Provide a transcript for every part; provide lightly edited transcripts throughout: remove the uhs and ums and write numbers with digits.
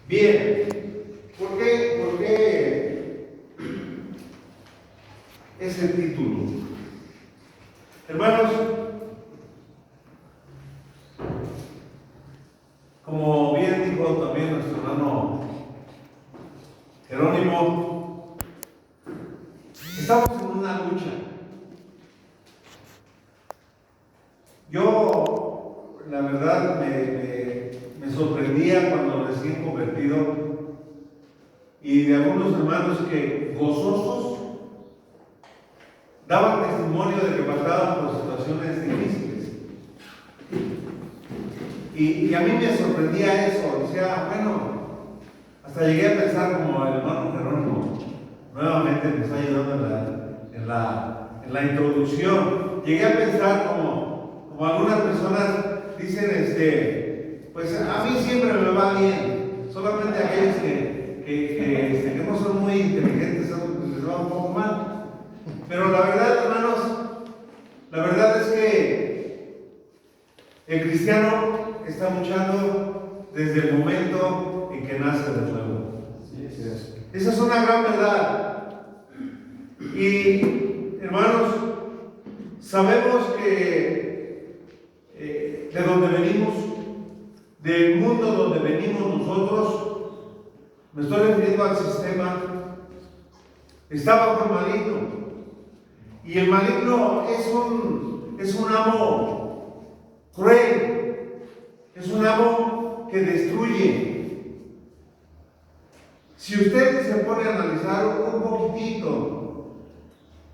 Bien, ¿por qué ese título? Hermanos, como bien dijo también nuestro hermano Jerónimo, estamos en una lucha. Yo, la verdad, me sorprendía cuando recién convertido y de algunos hermanos que gozosos daban testimonio de que pasaban por situaciones difíciles. Y a mí me sorprendía eso. Decía, bueno, hasta llegué a pensar como el hermano Jerónimo nuevamente me está ayudando en la introducción. Llegué a pensar como algunas personas dicen, pues a mí siempre me va bien, solamente aquellos que no son muy inteligentes les va un poco mal. Pero la verdad, hermanos, la verdad es que el cristiano está luchando desde el momento en que nace de nuevo. Esa es una gran verdad. Y hermanos, sabemos que de donde venimos, del mundo donde venimos nosotros, me estoy refiriendo al sistema, está bajo el maligno. Y el maligno es un amo cruel, es un amo que destruye. Si usted se pone a analizar un poquitito,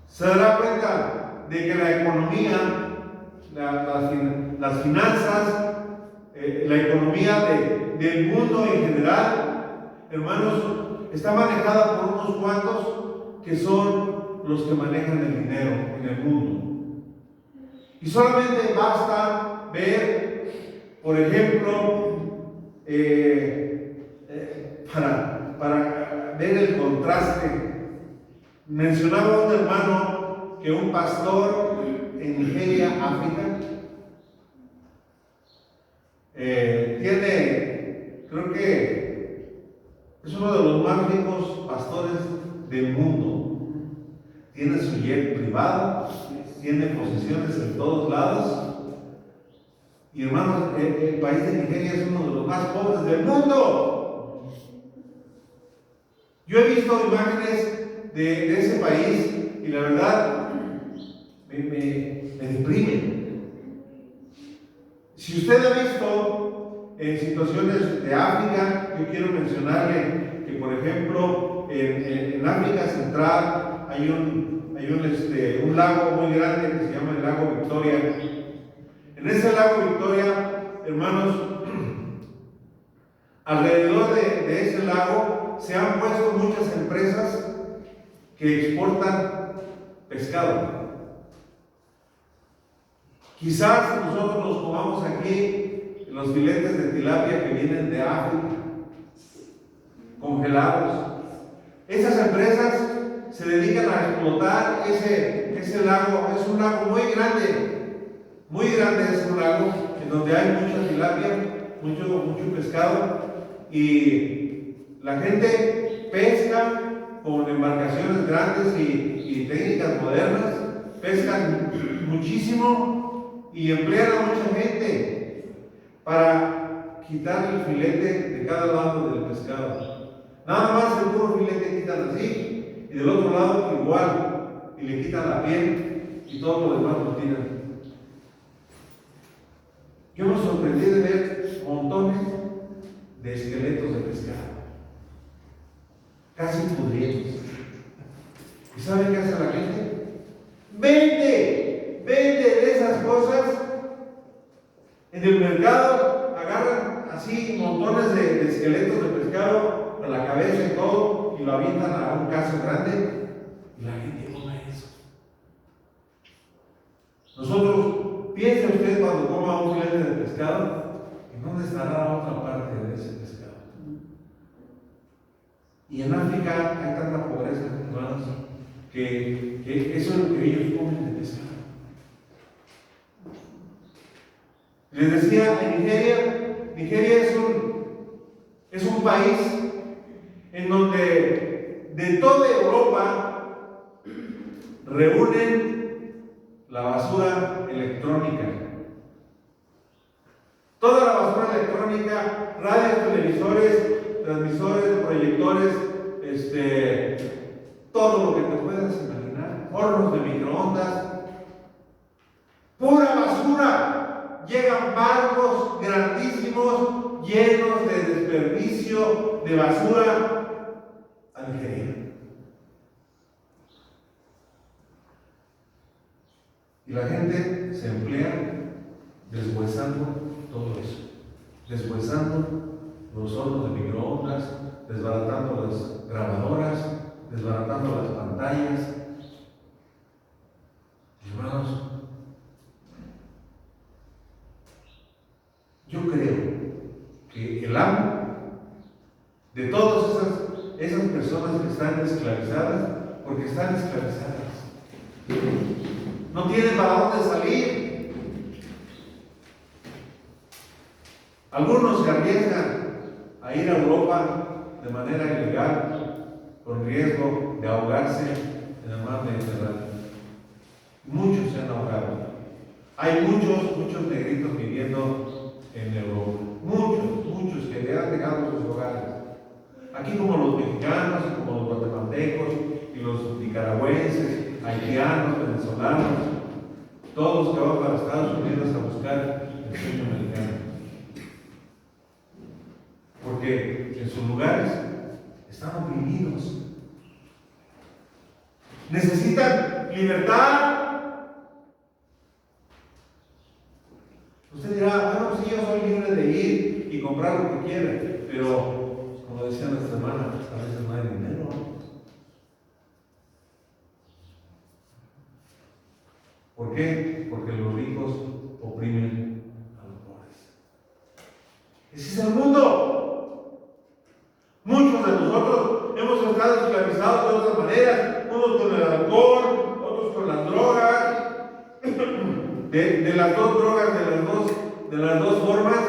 se dará cuenta de que la economía, las finanzas, la economía del mundo en general, hermanos, está manejada por unos cuantos que son los que manejan el dinero en el mundo. Y solamente basta ver, por ejemplo, para ver el contraste. Mencionaba un hermano que un pastor en Nigeria, África, creo que es uno de los más ricos pastores del mundo. Tiene su jet privado, tiene posesiones en todos lados. Y hermanos, el país de Nigeria es uno de los más pobres del mundo. Yo he visto imágenes de ese país y la verdad me deprimen. Si usted ha visto en situaciones de África, yo quiero mencionarle que, por ejemplo, en África Central hay un lago muy grande que se llama el lago Victoria. En ese lago Victoria, hermanos, alrededor de ese lago se han puesto muchas empresas que exportan pescado. Quizás nosotros nos comamos aquí los filetes de tilapia que vienen de África, congelados. Esas empresas se dedican a explotar ese lago. Es un lago muy grande es un lago en donde hay mucha tilapia, mucho pescado, y la gente pesca con embarcaciones grandes y técnicas modernas, pescan muchísimo y emplean a mucha gente para quitar el filete de cada lado del pescado. Nada más el puro filete quitan así, y del otro lado igual, y le quitan la piel y todo lo demás lo tiran. Yo me sorprendí de ver montones de esqueletos de pescado, casi pudridos. ¿Y sabe qué hace la gente? Vende de esas cosas en el mercado. Agarran así montones de esqueletos de pescado con la cabeza y todo y lo avientan a un caso grande y la gente come eso. Nosotros, piense usted cuando coma un filete de pescado, ¿en dónde estará la otra parte de ese pescado? Y en África hay tanta pobreza, hermanos, que eso es lo que ellos comen de pescado. Les decía, en Nigeria Es un país en donde de toda Europa reúnen la basura electrónica. Toda la basura electrónica, radios, televisores, transmisores, proyectores, todo lo que te puedas imaginar, hornos de microondas, pura basura. Llegan barcos grandísimos llenos de desperdicio, de basura a Nigeria. Y la gente se emplea deshuesando todo eso, deshuesando los hornos de microondas, desbaratando las grabadoras, desbaratando las pantallas. Hermanos, yo creo que el amo de todas esas personas que están esclavizadas, porque están esclavizadas, no tienen para dónde salir. Algunos se arriesgan a ir a Europa de manera ilegal, con riesgo de ahogarse en el mar Mediterráneo. Muchos se han ahogado. Hay muchos negritos viviendo en Europa. Muchos que le han dejado sus hogares. Aquí como los mexicanos, como los guatemaltecos y los nicaragüenses, haitianos, venezolanos, todos que van para Estados Unidos a buscar el sueño americano. Porque en sus lugares están oprimidos. Necesitan libertad. Usted dirá, bueno, sí, yo soy libre de ir y comprar lo que quiera, pero como decía nuestra hermana, a veces no hay dinero. ¿Por qué? Porque los ricos oprimen a los pobres. Ese es el mundo. Muchos de nosotros hemos estado esclavizados de otras maneras, unos con el alcohol, otros con las drogas, de las dos drogas, de las dos formas,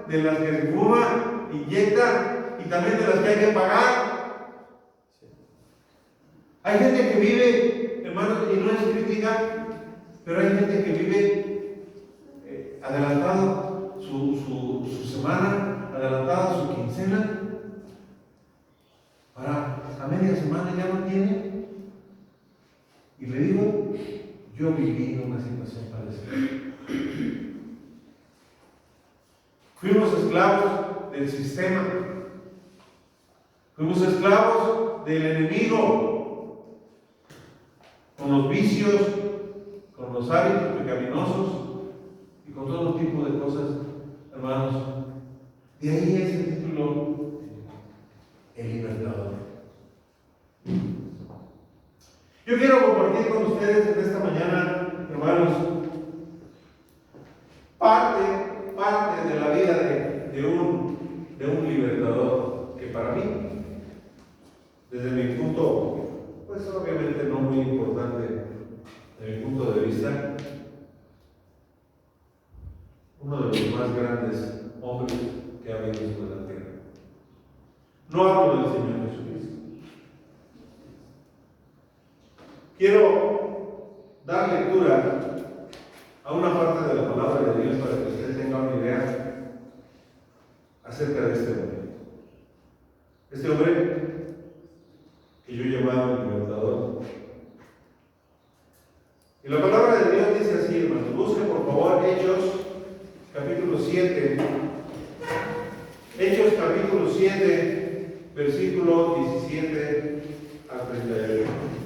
de las que se fuma, inyecta, y también de las que hay que pagar. Hay gente que vive, hermanos, y no es crítica, pero hay gente que vive adelantado su semana, adelantada su quincena, para a media semana ya no tiene. Y le digo, yo viví una situación parecida. Fuimos esclavos del sistema, fuimos esclavos del enemigo, con los vicios, con los hábitos pecaminosos y con todo tipo de cosas, hermanos. De ahí es el título, El Libertador. Yo quiero compartir con ustedes en esta mañana, hermanos, parte de la vida de un libertador que para mí, desde mi punto, pues obviamente no muy importante, de mi punto de vista, uno de los más grandes hombres que ha habido sobre la tierra. No hablo del Señor Jesucristo. Quiero dar lectura a una parte de la palabra de Dios para que usted tenga una idea acerca de este hombre. Este hombre que yo llamaba el libertador. Y la palabra de Dios dice así, hermanos. Busque por favor Hechos capítulo 7. Hechos capítulo 7, versículo 17 al 31.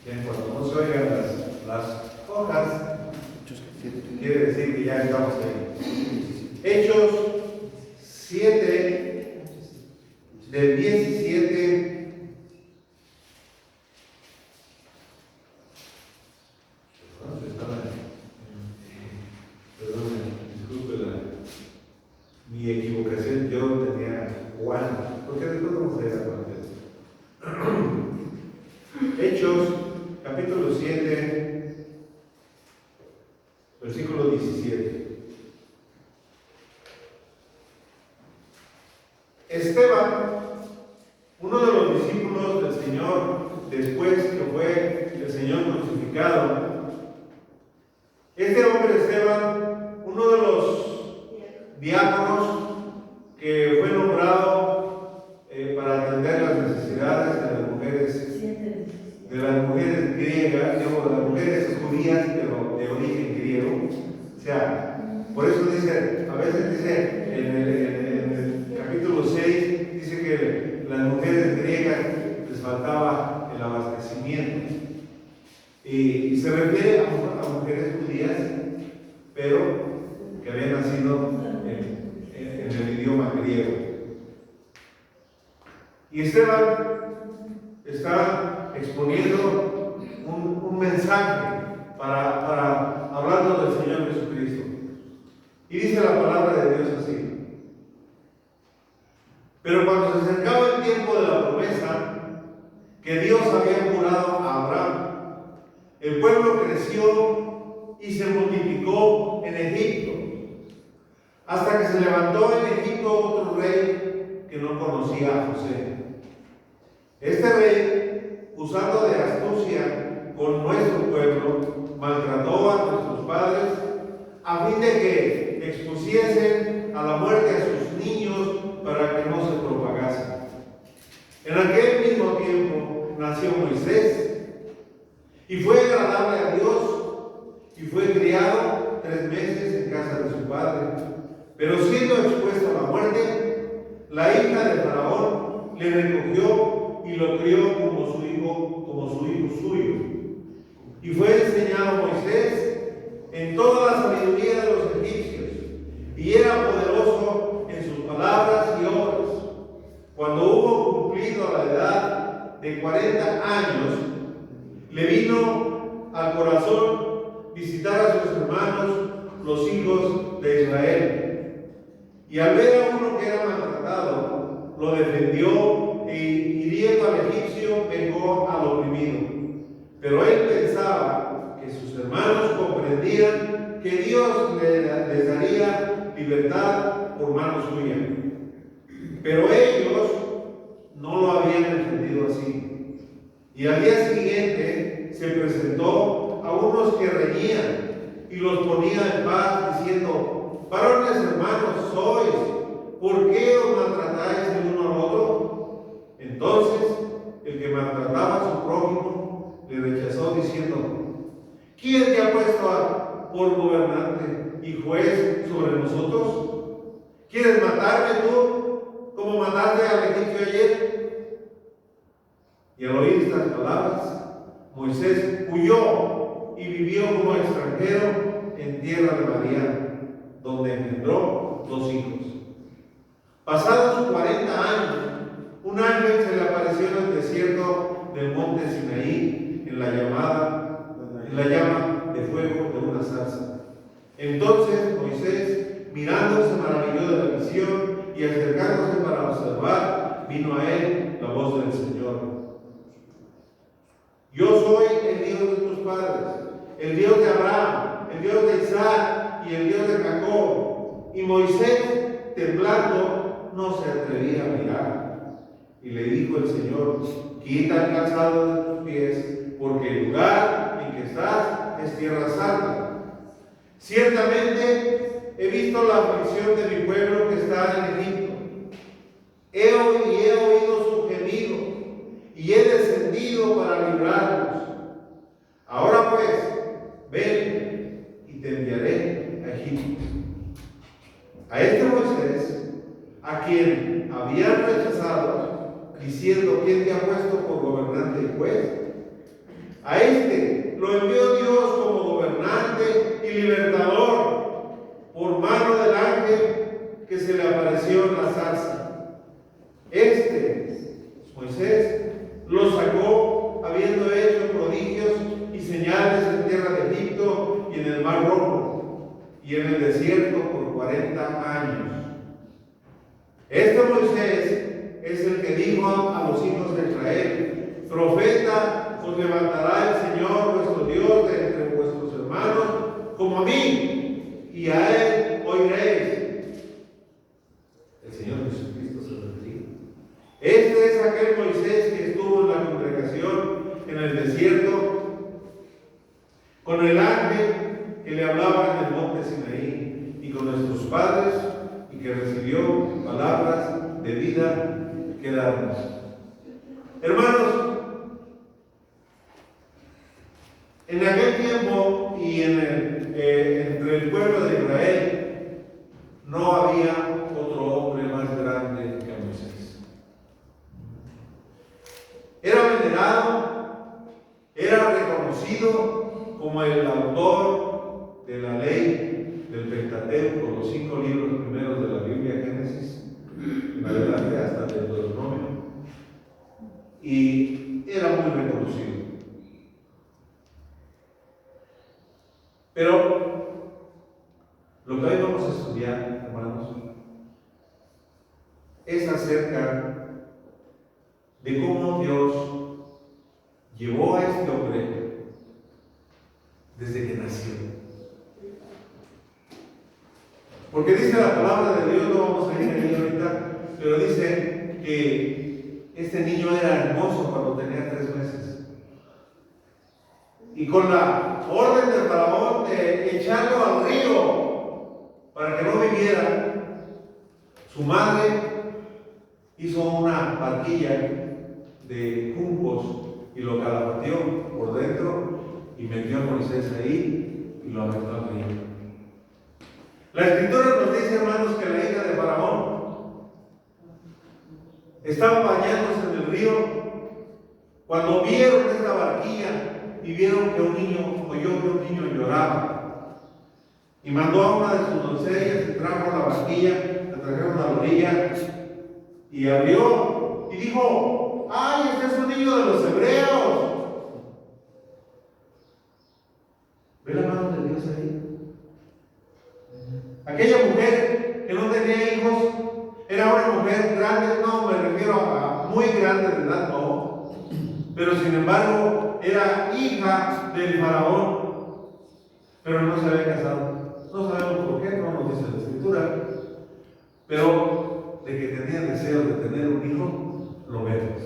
Bien, cuando no se oigan las hojas, quiere decir que ya estamos ahí. Hechos 7, del 17. Perdón, disculpe mi equivocación. Yo tenía Juan, porque después vamos a ir a Juan. Hechos capítulo 7. versículo 17. Esteban, uno de los discípulos del Señor, después que fue el Señor crucificado, este hombre Esteban, uno de los diáconos que fue nombrado para atender las necesidades de las mujeres griegas, de las mujeres judías, pero de origen griego. O sea, por eso dice, a veces dice en el capítulo 6, dice que las mujeres griegas les faltaba el abastecimiento. Y se refiere a mujeres judías, pero que habían nacido en el idioma griego. Y Esteban está exponiendo un mensaje para hablando del Señor Jesucristo. Y dice la palabra de Dios así: pero cuando se acercaba el tiempo de la promesa que Dios había jurado a Abraham, el pueblo creció y se multiplicó en Egipto, hasta que se levantó en Egipto otro rey que no conocía a José. Este rey, usando de astucia con nuestro pueblo, maltrató a nuestros padres a fin de que expusiesen a la muerte a sus niños para que no se propagasen. En aquel mismo tiempo nació Moisés y fue agradable a Dios y fue criado 3 meses en casa de su padre. Pero siendo expuesto a la muerte, la hija de Faraón le recogió y lo crió como su hijo suyo. Y fue enseñado Moisés en toda la sabiduría de los egipcios, y era poderoso en sus palabras y obras. Cuando hubo cumplido la edad de 40 años, le vino al corazón visitar a sus hermanos, los hijos de Israel. Y al ver a uno que era maltratado, lo defendió e hiriendo al egipcio vengó al oprimido. Pero él pensaba que sus hermanos comprendían que Dios les daría libertad por mano suya. Pero ellos no lo habían entendido así. Y al día siguiente se presentó a unos que reñían y los ponía en paz, diciendo: varones hermanos sois, ¿por qué os maltratáis el uno al otro? Entonces el que maltrataba a su prójimo le rechazó, diciendo: ¿quién te ha puesto por gobernante y juez sobre nosotros? ¿Quieres matarme tú como mataste al egipcio ayer? Y al oír estas palabras, Moisés huyó y vivió como extranjero en tierra de Madián, donde engendró 2 hijos. Pasados 40 años, un ángel se le apareció en el desierto del monte Sinaí, en la llama de fuego de una zarza. Entonces Moisés, mirando, se maravilló de la visión, y acercándose para observar, vino a él la voz del Señor: yo soy el Dios de tus padres, el Dios de Abraham, el Dios de Isaac y el Dios de Jacob. Y Moisés, temblando, no se atrevía a mirar. Y le dijo el Señor: quita el calzado de tus pies, porque el lugar en que estás es tierra santa. Ciertamente he visto la aflicción de mi pueblo que está en Egipto. He oído su gemido y he descendido para librarlos. Ahora pues, ven y te enviaré a Egipto. A este Moisés, a quien habían rechazado, diciendo: ¿quién te ha puesto por gobernante y juez? A este lo envió Dios como gobernante y libertador por mano del ángel que se le apareció en la zarza. Moisés, lo sacó habiendo hecho prodigios y señales en tierra de Egipto y en el Mar Rojo y en el desierto por 40 años. Este Moisés es el que dijo a los hijos de Israel: profeta os levantará el Señor vuestro Dios de entre vuestros hermanos como a mí, con el ángel que le hablaba en el monte Sinaí, y con nuestros padres, y que recibió palabras de vida que darnos. Hermanos, en aquel tiempo y entre el pueblo de Israel no había otro hombre más grande que Moisés. Era venerado, era reconocido como el autor de la ley del Pentateuco, los 5 libros primeros de la Biblia, Génesis, en adelante hasta el Deuteronomio, y era muy reconocido. Pero lo que hoy vamos a estudiar, hermanos, es acerca de cómo Dios llevó a este hombre desde que nació. Porque dice la palabra de Dios, no vamos a ir ahí ahorita, pero dice que este niño era hermoso cuando tenía 3 meses. Y con la orden del faraón de echarlo al río para que no viviera, su madre hizo una barquilla de juncos y lo calabateó por dentro y metió a Moisés ahí y lo aventó al río. La escritura nos dice, hermanos, que la hija de Faraón estaba bañándose en el río cuando vieron esta barquilla y vieron que un niño, oyó que un niño lloraba. Y mandó a una de sus doncellas y trajo la barquilla, la trajeron a la orilla y abrió y dijo: ¡ay, este es un niño de los hebreos! ¿Ve la mano de Dios ahí? Aquella mujer que no tenía hijos era una mujer grande, no me refiero a muy grande de edad, no, pero sin embargo era hija del faraón, pero no se había casado. No sabemos por qué, no nos dice la escritura, pero de que tenía deseo de tener un hijo, lo vemos.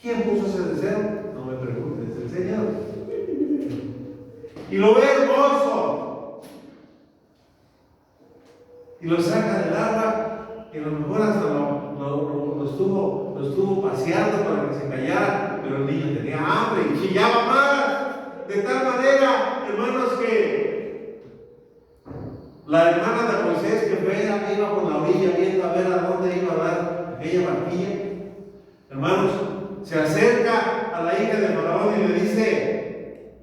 ¿Quién puso ese deseo? No me preguntes, el Señor. Y lo ve hermoso. Y lo saca del agua, y a lo mejor hasta lo estuvo paseando para que se callara, pero el niño tenía hambre y chillaba más. De tal manera, hermanos, que la hermana de Moisés, que iba por la orilla viendo a ver a dónde iba a dar aquella barquilla, hermanos, se acerca a la hija de Faraón y le dice: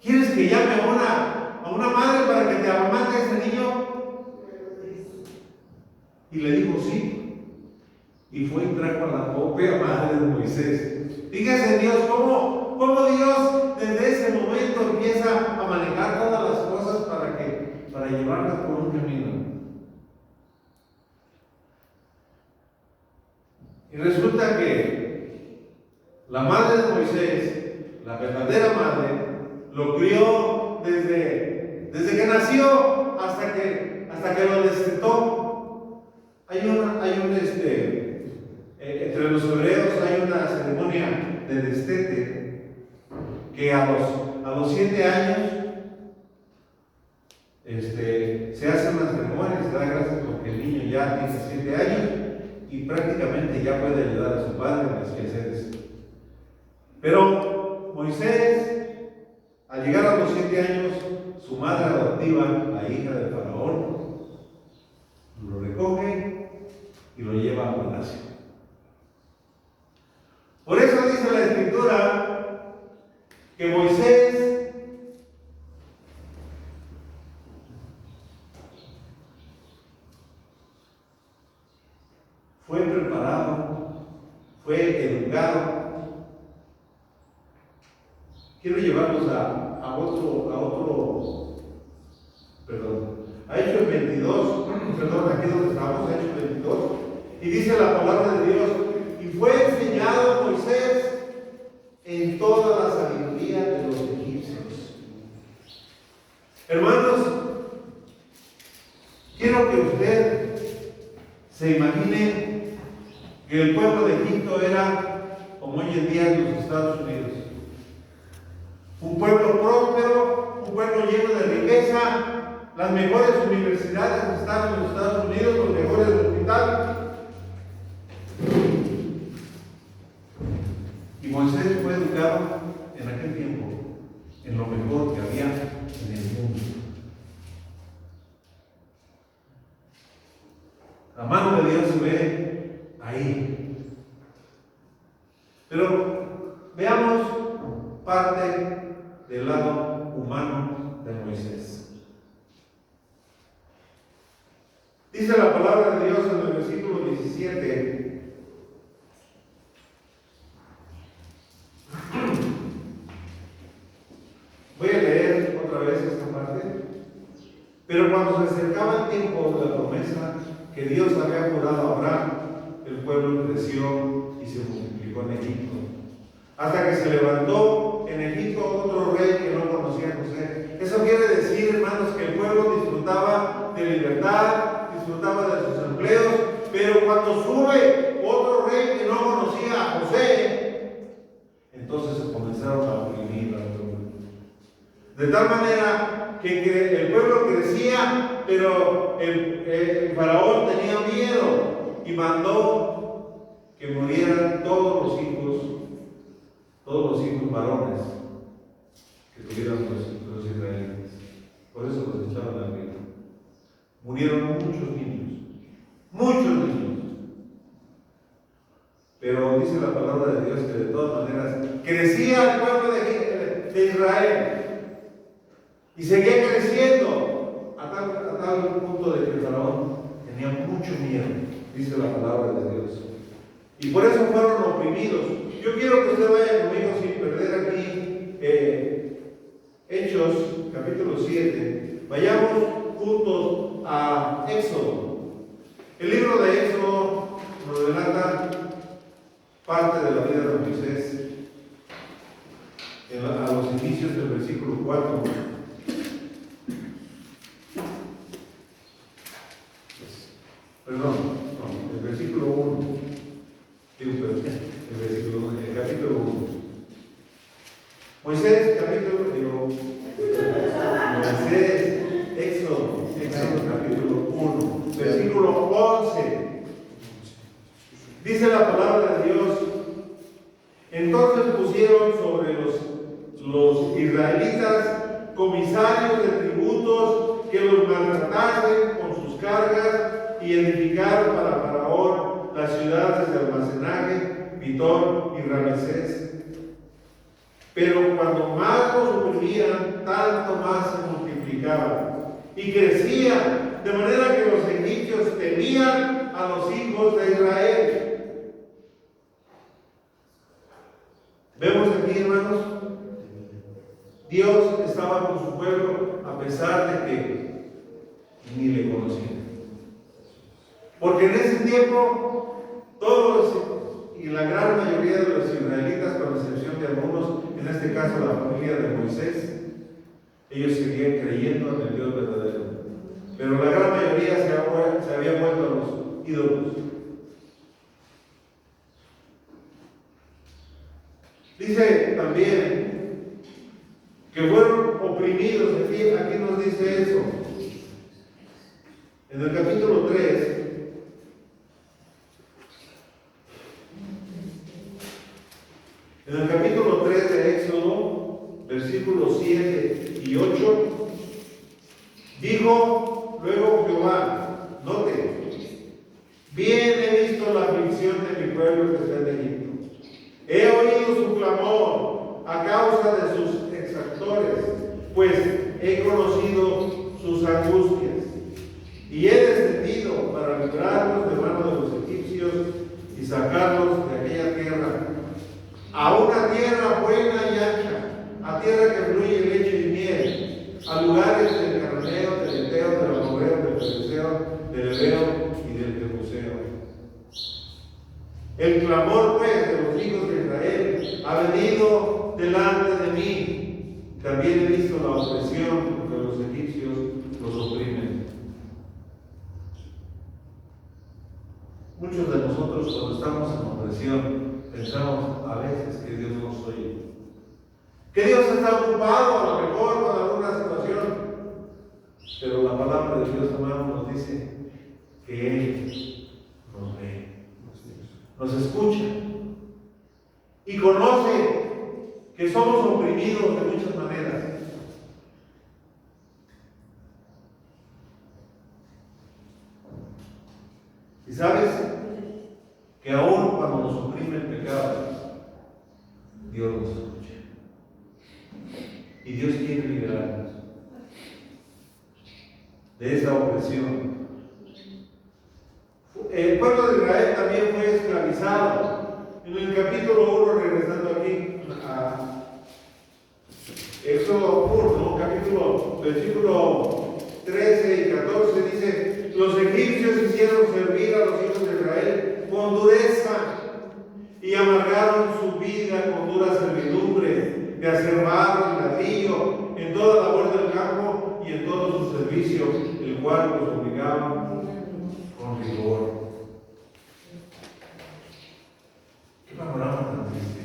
¿quieres que llame a una madre para que te amamante a ese niño? Y le dijo sí, y fue y trajo a la propia madre de Moisés. Fíjese Dios, cómo Dios desde ese momento empieza a manejar todas las cosas para llevarlas por un camino. Y resulta que la madre de Moisés, la verdadera madre, lo crió desde que nació hasta que lo destetó. Entre los hebreos hay una ceremonia de destete que a los 7 años se hace una ceremonia, se da gracias porque el niño ya tiene 7 años y prácticamente ya puede ayudar a su padre en los quehaceres. Pero Moisés, al llegar a los 7 años, su madre adoptiva, la hija del faraón, lo recoge y lo lleva a palacio. Por eso dice la escritura que Moisés fue preparado, fue educado. Quiero llevarlos a Hechos 22, aquí donde estamos, Hechos 22, y dice la palabra de Dios: y fue enseñado Moisés en toda la sabiduría de los egipcios. Hermanos, quiero que usted se imagine que el pueblo de Egipto era como hoy en día en los Estados Unidos, un pueblo próspero, belleza, las mejores universidades están en los Estados Unidos, los mejores hospitales. Y Moisés fue educado en aquel tiempo en lo mejor que había en el mundo. La mano de Dios se ve ahí. Pero veamos parte del lado humano de Moisés. Dice la palabra de Dios en el versículo 17. Voy a leer otra vez esta parte. Pero cuando se acercaba el tiempo de la promesa que Dios había jurado a Abraham, el pueblo creció y se multiplicó en Egipto, hasta que se levantó en Egipto otro rey que no conocía a José. Eso quiere decir, hermanos, que el pueblo disfrutaba de libertad, disfrutaba de sus empleos, pero cuando sube otro rey que no conocía a José, entonces se comenzaron a oprimir al pueblo. De tal manera que el pueblo crecía, pero el faraón tenía miedo y mandó que murieran todos los hijos varones que tuvieran los israelitas. Por eso los echaron al río. Murieron muchos niños. Pero dice la palabra de Dios que de todas maneras crecía el pueblo de Israel y seguía creciendo a tal punto de que el faraón tenía mucho miedo, dice la palabra de Dios. Y por eso fueron oprimidos. Yo quiero que usted vaya conmigo sin perder aquí Hechos, capítulo 7. Vayamos juntos a Éxodo. El libro de Éxodo nos relata parte de la vida de Moisés a los inicios del versículo 4. Perdón, no, el versículo 1. El capítulo 1. Moisés, Éxodo capítulo 1, versículo 11. Dice la palabra de Dios: entonces pusieron sobre los israelitas comisarios de tributos que los maltratasen con sus cargas, y edificaron para Faraón las ciudades de almacenaje, Pitón y Ramesés. Pero cuando más los oprimían, tanto más se multiplicaban y crecían, de manera que los egipcios temían a los hijos de Israel. Vemos aquí, hermanos, Dios estaba con su pueblo a pesar de que ni le conocían. Porque en ese tiempo todos y la gran mayoría de los israelitas, con excepción de algunos, en este caso la familia de Moisés, ellos seguían creyendo en el Dios verdadero. Pero la gran mayoría se había vuelto a los ídolos. Dice también que fueron oprimidos. Aquí nos dice eso. En el capítulo 3. En el capítulo 3 de Éxodo, versículos 7 y 8, dijo luego Jehová, note, bien he visto la aflicción de mi pueblo que está en Egipto. He oído su clamor a causa de sus exactores, pues he conocido sus angustias. Y he descendido para librarlos de mano de los egipcios y sacarlos de aquella tierra, a una tierra buena y ancha, a tierra que fluye leche y miel, a lugares del cananeo, del eteo, del amorreo, del ferezeo, del heveo y del jebuseo. El clamor, pues, de los hijos de Israel ha venido delante de mí. También he visto la opresión que los egipcios los oprimen. Muchos de nosotros, cuando estamos en opresión, pensamos a veces que Dios nos oye, que Dios está ocupado a lo mejor con alguna situación. Dios, hermano, nos dice que Él nos ve, nos escucha y conoce que somos oprimidos de muchas maneras. Y sabes que aún cuando nos oprime el pecado, Dios nos escucha. Y Dios quiere liberarnos de esa opresión. El pueblo de Israel también fue esclavizado. En el capítulo 1, regresando aquí a Éxodo 1, versículo 13 y 14, dice: los egipcios hicieron servir a los hijos de Israel con dureza y amargaron su vida con dura servidumbre, de hacer barro y ladrillo en toda labor del campo y en todo su servicio, el cual los obligaban con rigor. ¿Qué panorama tan triste?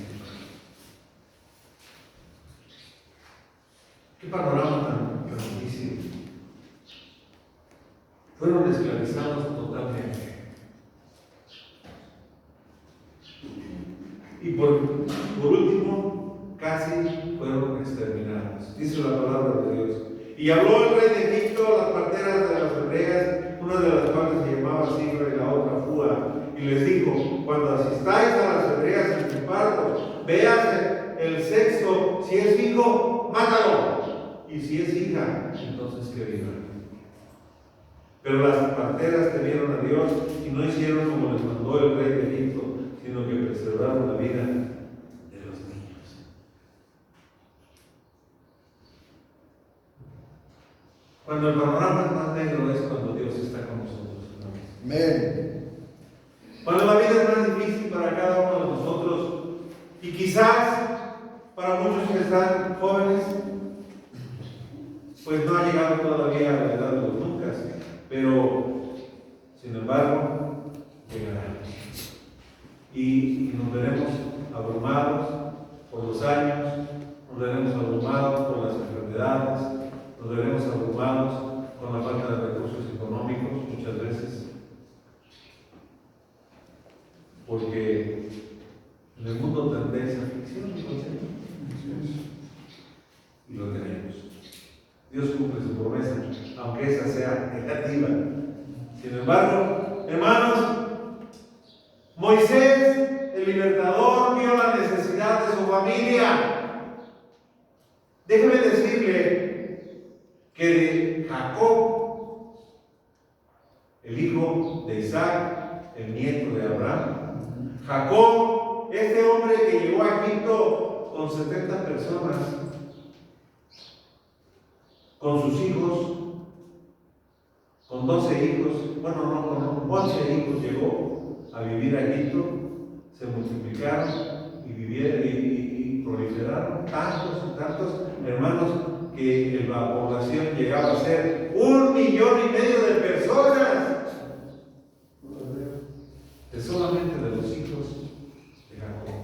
¿Qué panorama tan difícil? Fueron esclavizados totalmente. Y por último, casi fueron exterminados. Dice la palabra de Dios. Y habló el rey de Egipto a las parteras de las hebreas, una de las cuales se llamaba Cifra y la otra Fua, y les dijo: cuando asistáis a las hebreas en sus partos, veas el sexo, si es hijo, mátalo, y si es hija, entonces que viva. Pero las parteras temieron a Dios y no hicieron como les mandó el rey de Egipto, sino que preservaron la vida de los niños. Cuando el panorama es más negro es cuando Dios está con nosotros. Amén. Cuando la vida es más difícil para cada uno de nosotros, y quizás para muchos que están jóvenes, pues no ha llegado todavía a la edad de los nunca, pero sin embargo llegará. Y nos veremos abrumados por los años, nos veremos abrumados por las enfermedades, nos veremos abrumados con la falta de recursos económicos muchas veces, porque en el mundo tendrá esa ficción y lo tenemos. Dios cumple su promesa, aunque esa sea negativa. Sin embargo, hermanos, Moisés, el libertador, vio la necesidad de su familia. Déjeme decirle que de Jacob, el hijo de Isaac, el nieto de Abraham, Jacob, este hombre que llegó a Egipto con 70 personas, con sus hijos, con 12 hijos, con 11 hijos llegó a vivir a Egipto, se multiplicaron y proliferaron tantos hermanos, que la población llegaba a ser 1,5 millones de personas, de solamente de los hijos de Jacob.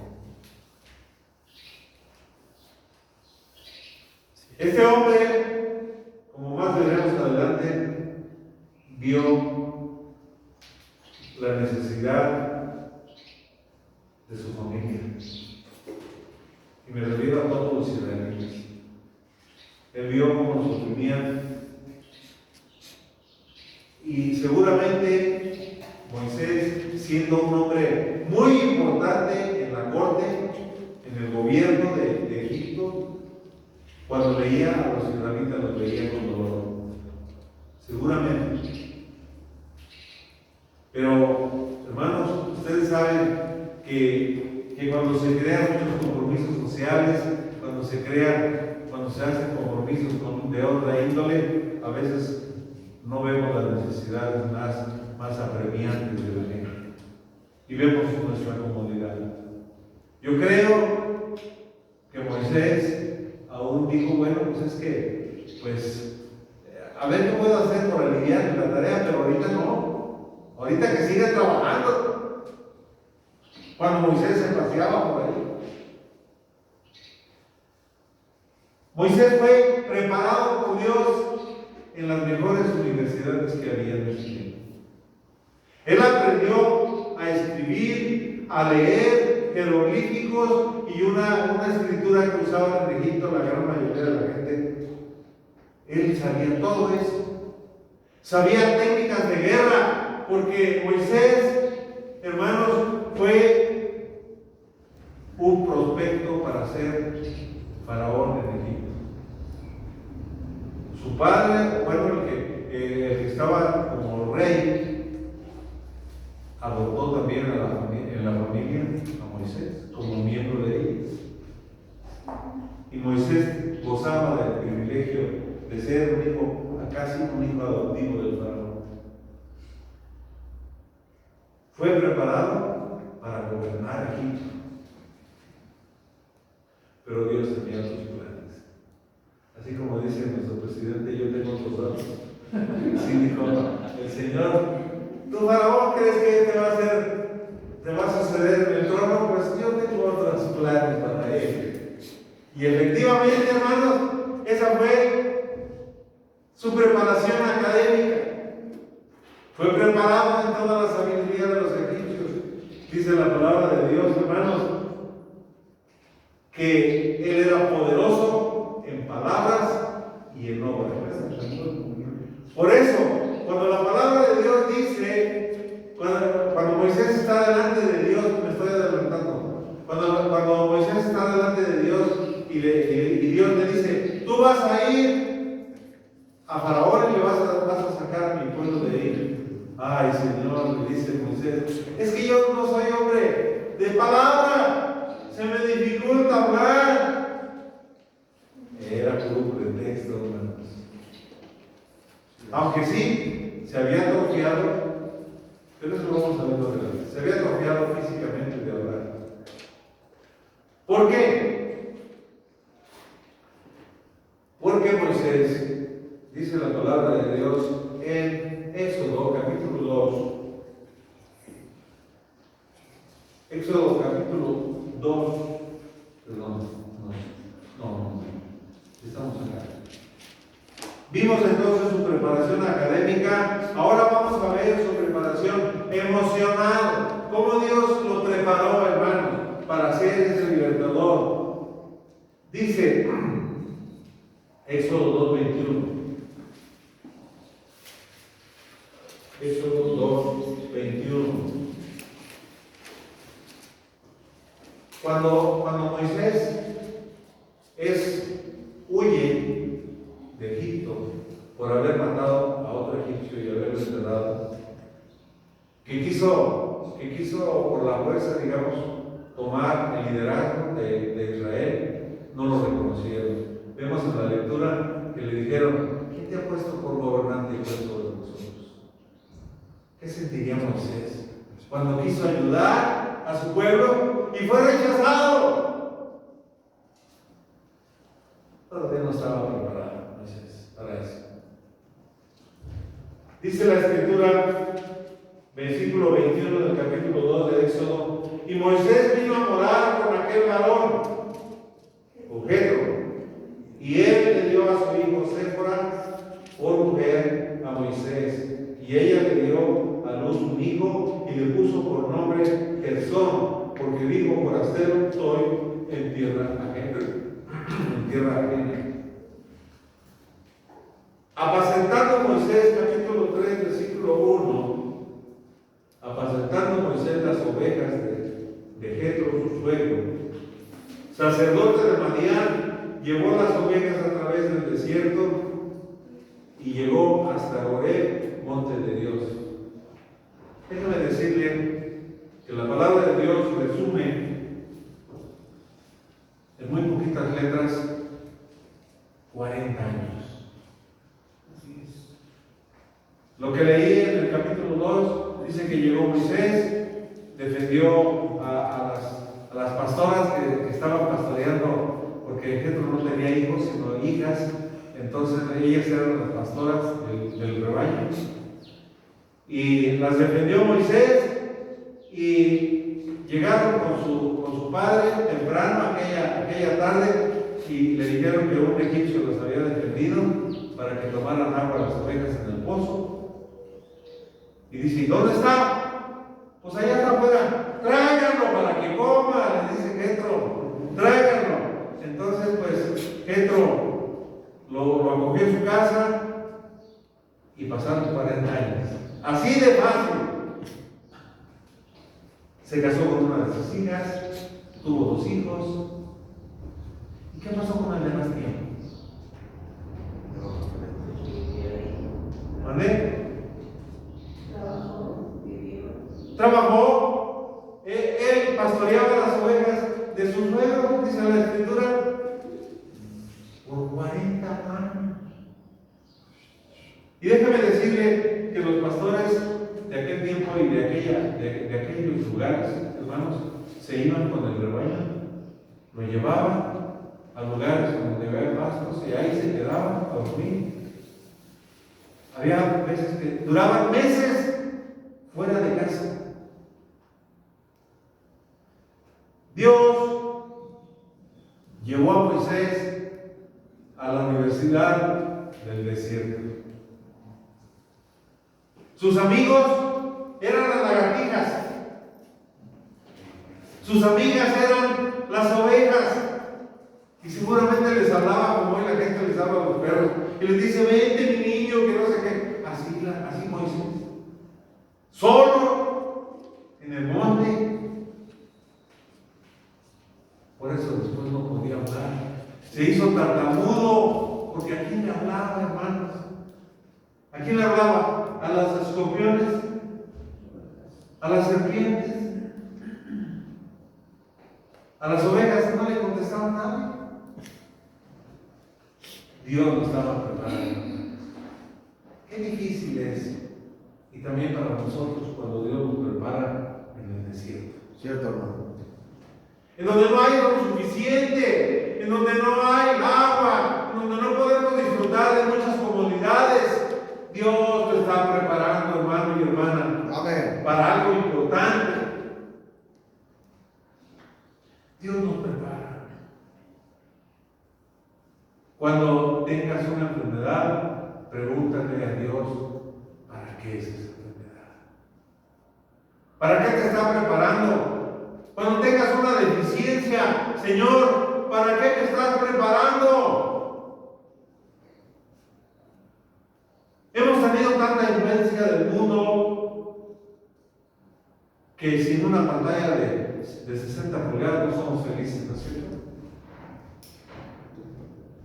Este hombre, como más veremos adelante, vio la necesidad de su familia. Y me refiero a todos los israelitas. Él vio cómo los oprimían. Y seguramente Moisés, siendo un hombre muy importante en la corte, en el gobierno de Egipto, cuando leía a los israelitas, los leía con dolor. Seguramente. Pero, hermanos, ustedes saben que cuando se crean muchos compromisos sociales, cuando se hacen compromisos de otra índole, a veces no vemos las necesidades más apremiantes de la gente y vemos nuestra comodidad. Yo creo que Moisés aún dijo: bueno, pues es que, a ver qué puedo hacer por aliviar la tarea, pero ahorita no. Ahorita que siga trabajando. Cuando Moisés se paseaba por ahí. Moisés fue preparado por Dios en las mejores universidades que había en ese tiempo. Él aprendió a escribir, a leer jeroglíficos y una escritura que usaban en Egipto la gran mayoría de la gente. Él sabía todo eso. Sabía técnicas de guerra, porque Moisés, hermanos, fue un prospecto para ser faraón en Egipto. Su padre, bueno, el que estaba como rey, adoptó también en la familia a Moisés como miembro de ellos. Y Moisés gozaba del privilegio de ser un hijo, casi un hijo adoptivo del faraón. Fue preparado para gobernar Egipto. Pero Dios tenía otros planes. Así como dice nuestro presidente, yo tengo otros datos. Sí, dijo el Señor, ¿tú, faraón, crees que te va a suceder en el trono? Pues yo tengo otros planes para él. Y efectivamente, hermanos, esa fue su preparación académica. Fue preparado en toda la sabiduría de los egipcios. Dice la palabra de Dios, hermanos, que él era poderoso en palabras y en obras. Por eso, cuando la palabra de Dios dice, cuando Moisés está delante de Dios, me estoy adelantando, cuando Moisés está delante de Dios y Dios le dice, tú vas a ir a Faraón y le vas a sacar a mi pueblo de ahí. Ay, Señor, le dice Moisés, es que yo no soy hombre de palabra, se me dificulta hablar. Era puro pretexto, hermanos. Aunque sí, se había atrofiado, pero eso lo vamos a ver más adelante, se había atrofiado físicamente de hablar. ¿Por qué? Porque Moisés, dice la palabra de Dios en Éxodo capítulo 2. Éxodo capítulo 2. Perdón, no. Estamos acá. Vimos entonces su preparación académica. Ahora vamos a ver su preparación emocional. Cómo Dios lo preparó, hermanos, para ser ese libertador. Dice Éxodo 2:21. Éxodo 2:21. Cuando Moisés huye de Egipto por haber matado a otro egipcio y haberlo enterrado, que quiso por la fuerza, digamos, tomar el liderazgo de Israel, no lo reconocieron. Vemos en la lectura que le dijeron, ¿quién te ha puesto por gobernante y juez sobre nosotros? ¿Qué sentiría Moisés cuando quiso ayudar a su pueblo y fue rechazado? Todavía no estaba preparado Moisés para eso. Dice la Escritura, versículo 21 del capítulo 2 de Éxodo, y Moisés vino a morar con aquel varón, con Jetro, y él le dio a su hijo Séfora por mujer a Moisés, y ella le dio a luz un hijo y le puso por nombre Gersón, porque dijo, forastero soy en tierra ajena. Apacentando Moisés, capítulo 3, versículo 1, apacentando Moisés las ovejas de Jetro, su suegro, sacerdote de Madián, llevó las ovejas a través del desierto y llegó hasta Horeb, monte de Dios. Déjame decirle que la palabra de Dios resume en muy poquitas letras 40 años. Así es. Lo que leí en el capítulo 2 dice que llegó Moisés, defendió a las pastoras que estaban pastoreando, porque Jetro no tenía hijos sino hijas, entonces ellas eran las pastoras del rebaño, y las defendió Moisés, y llegaron con su padre temprano aquella tarde y le dijeron que un egipcio los había defendido para que tomaran agua las ovejas en el pozo. Y dice, ¿y dónde está? Pues allá está afuera. Tráiganlo para que coma, le dice Jetro. Tráiganlo. Entonces, pues, Jetro lo acogió en su casa y pasaron 40 años. Así de fácil. Se casó con una de sus hijas, tuvo 2 hijos. ¿Y qué pasó con el demás tiempo? ¿Mandé? Trabajó. Él pastoreaba las ovejas de su suegro, dice la Escritura, por 40 años. Y déjame decirle que los pastores de aquel tiempo y de aquellos lugares, hermanos, se iban con el rebaño, lo llevaban a lugares donde había pastos y ahí se quedaban a dormir. Había veces que duraban meses fuera de casa. Dios llevó a Moisés a la universidad del desierto. Sus amigos eran las lagartijas. Sus amigas eran las ovejas. Y seguramente les hablaba como hoy la gente les habla a los perros. Y les dice, vente mi niño, que no sé qué. Así Moisés. Solo en el monte. Por eso después no podía hablar. Se hizo tartamudo. Porque ¿a quién le hablaba, hermanos? ¿A quién le hablaba? ¿A los escorpiones? ¿A las serpientes? ¿A las ovejas no le contestaban nada? Dios lo estaba preparando. Qué difícil es. Y también para nosotros cuando Dios nos prepara en el desierto. ¿Cierto, hermano? En donde no hay lo suficiente, en donde no hay agua, en donde no podemos disfrutar de muchas comodidades. Dios te está preparando, hermano y hermana, Amén, para algo importante. Dios nos prepara. Cuando tengas una enfermedad, pregúntale a Dios, ¿para qué es esa enfermedad? ¿Para qué te está preparando? Cuando tengas una deficiencia, Señor, ¿para qué te estás preparando? Hemos tenido tanta influencia del mundo que sin una pantalla de 60 pulgadas no somos felices, ¿no es cierto?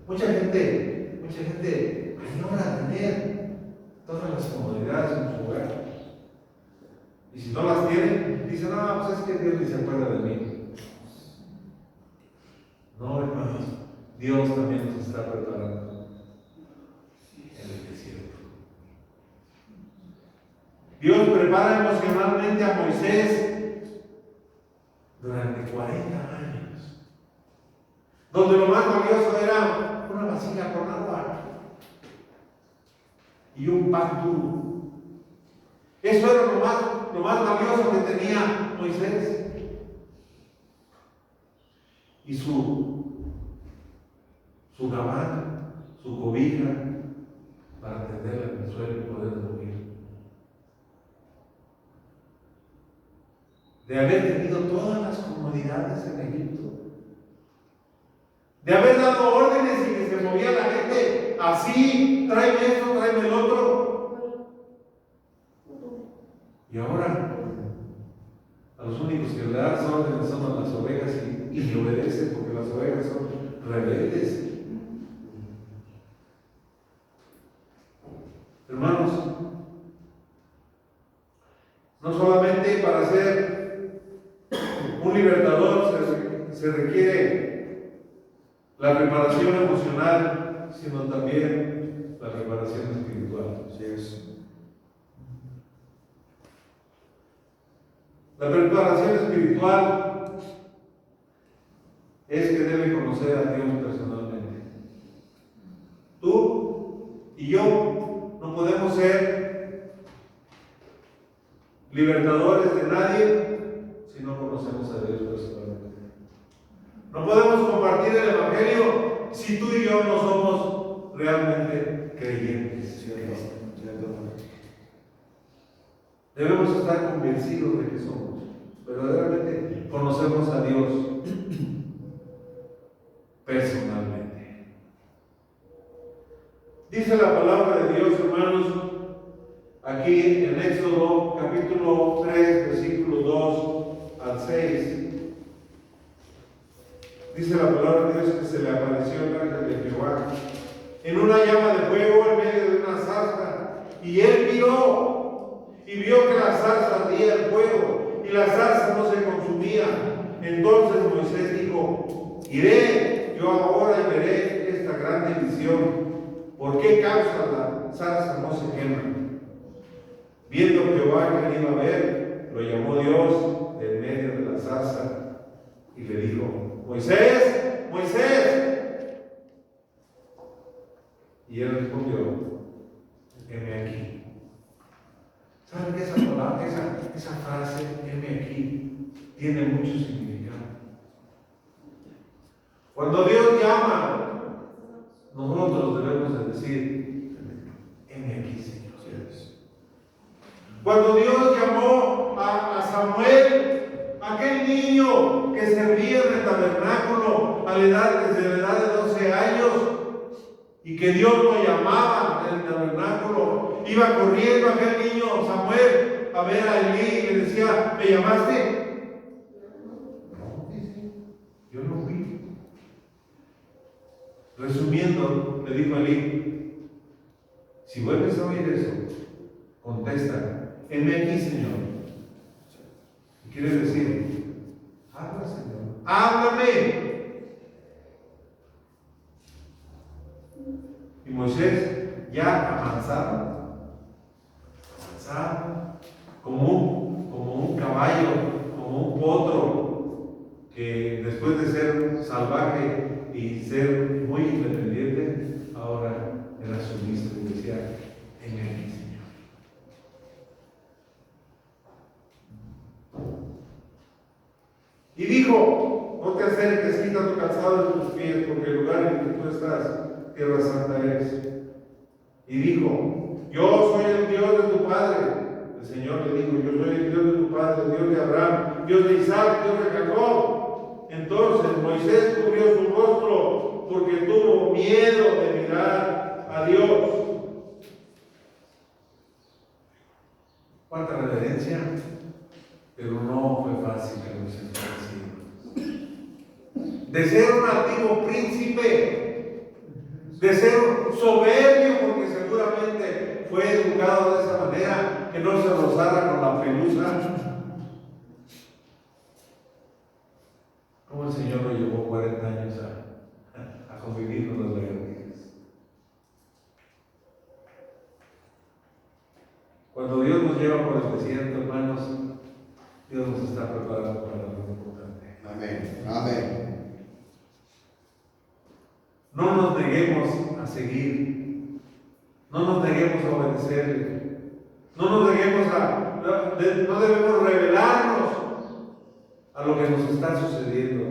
Mucha gente añora tener todas las comodidades en su hogar. Y si no las tienen, dicen, no, pues es que Dios ni se acuerda de mí. No, hermanos, Dios también nos está preparando en el desierto. Dios prepara emocionalmente a Moisés durante 40 años, donde lo más valioso era una vasija con agua y un pan duro. Eso era lo más valioso que tenía Moisés. Y su gabán, su cobija, para tenderla en el suelo y poder dormir. De haber tenido todas las comodidades en Egipto, de haber dado órdenes y que se movía la gente así, tráeme esto, tráeme el otro. Y ahora, a los únicos que le dan órdenes son a las ovejas y le obedecen porque las ovejas son rebeldes. Hermanos, no solamente para ser un libertador se requiere la preparación emocional, sino también la preparación espiritual. así es. La preparación espiritual es que debe conocer a Dios personalmente. Tú y yo no podemos ser libertadores de nadie si no conocemos a Dios personalmente. No podemos compartir el Evangelio si tú y yo no somos realmente creyentes. Debemos estar convencidos de que somos. Verdaderamente conocemos a Dios personalmente. Dice la palabra de Dios, hermanos, aquí en Éxodo capítulo 3, versículo 2 al 6. Dice la palabra de Dios que se le apareció el ángel de Jehová en una llama de fuego en medio de una zarza, y él vio que la zarza ardía el fuego y la zarza no se consumía. Entonces Moisés dijo: iré yo ahora y veré esta grande visión. ¿Por qué causa la zarza no se quema? Viendo Jehová que él iba a ver, lo llamó Dios de en medio de la zarza y le dijo: Moisés, Moisés. Y él respondió: heme aquí. ¿Saben que esa palabra, esa frase, heme aquí, tiene mucho significado? Cuando Dios llama, nosotros debemos de decir: heme aquí, Señor. Cuando Dios llamó a Samuel, aquel niño que servía en el tabernáculo desde la edad de 12 años, y que Dios lo llamaba en el tabernáculo, iba corriendo aquel niño Samuel a ver a Elí y le decía: ¿me llamaste? No, dice, yo no fui. Resumiendo, le dijo a Elí: si vuelves a oír eso, contesta: heme aquí, Señor. Quiere decir: habla, Señor, háblame. Y Moisés ya avanzaba como un caballo, como un potro, que después de ser salvaje y ser muy independiente, ahora era sumiso y decía: heme aquí, Señor. Y dijo: no te acerques, quita tu calzado de tus pies, porque el lugar en que tú estás, tierra santa es. Y dijo: yo soy el Dios de tu padre. El Señor le dijo: yo soy el Dios de tu padre, el Dios de Abraham, Dios de Isaac, Dios de Jacob. Entonces Moisés cubrió su rostro porque tuvo miedo de mirar a Dios. Cuánta reverencia, pero no fue fácil que Moisés fuera. De ser un antiguo príncipe, de ser soberbio, porque seguramente fue educado de esa manera, que no se rozara con la pelusa. Como el Señor lo llevó 40 años a convivir con los lagartijas. Cuando Dios nos lleva por el desierto, hermanos, Dios nos está preparando para algo importante. Amén. Amén. No nos neguemos a seguir, no nos neguemos a obedecerle, no debemos rebelarnos a lo que nos está sucediendo,